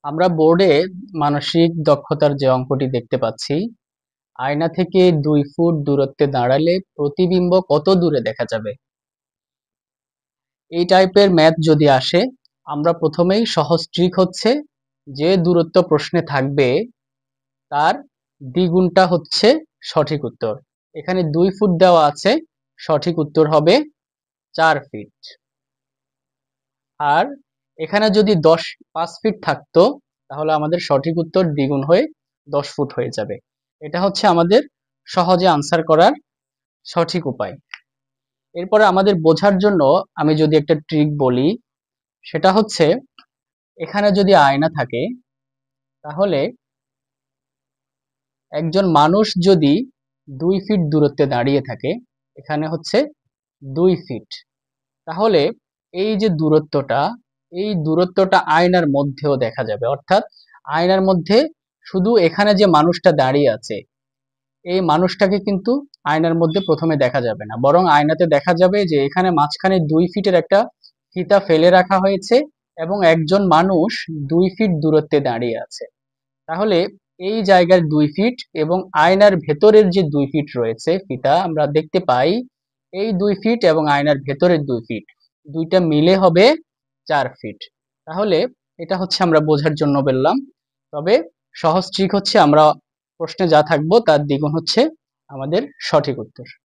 আমরা বোর্ডে মানসিক দক্ষতার যে অঙ্কটি দেখতে পাচ্ছি, আয়না থেকে 2 ফুট দূরত্বে দাঁড়ালে প্রতিবিম্ব কত দূরে দেখা যাবে? এই টাইপের ম্যাথ যদি আসে, আমরা প্রথমেই সহজ ট্রিক হচ্ছে যে দূরত্ব প্রশ্নে থাকবে তার দ্বিগুণটা হচ্ছে সঠিক উত্তর। এখানে 2 ফুট দেওয়া আছে, সঠিক উত্তর হবে 4 ফিট। আর এখানে যদি 5 ফিট থাকতো তাহলে আমাদের সঠিক উত্তর দ্বিগুণ হয়ে 10 ফুট হয়ে যাবে। এটা হচ্ছে আমাদের সহজে আনসার করার সঠিক উপায়। এরপরে আমাদের বোঝার জন্য আমি যদি একটা ট্রিক বলি, সেটা হচ্ছে এখানে যদি আয়না থাকে তাহলে একজন মানুষ যদি 2 ফিট দূরত্বে দাঁড়িয়ে থাকে, এখানে হচ্ছে 2 ফিট, তাহলে এই যে দূরত্বটা, এই দূরত্বটা আয়নার মধ্যেও দেখা যাবে। অর্থাৎ আয়নার মধ্যে শুধু এখানে যে মানুষটা দাঁড়িয়ে আছে, এই মানুষটাকে কিন্তু আয়নার মধ্যে প্রথমে দেখা যাবে না, বরং আয়নাতে দেখা যাবে যে এখানে মাঝখানে 2 ফিটের একটা ফিতা ফেলে রাখা হয়েছে এবং একজন মানুষ 2 ফিট দূরত্বে দাঁড়িয়ে আছে। তাহলে এই জায়গার 2 ফিট এবং আয়নার ভেতরের যে 2 ফিট রয়েছে ফিতা আমরা দেখতে পাই, এই 2 ফিট এবং আয়নার ভেতরের 2 ফিট, দুইটা মিলে হবে 4 ফিট। তাহলে এটা হচ্ছে আমরা বোঝার জন্য বললাম। তবে সহজ ট্রিক হচ্ছে আমরা প্রশ্নে যা থাকবো তার দ্বিগুণ হচ্ছে আমাদের সঠিক উত্তর।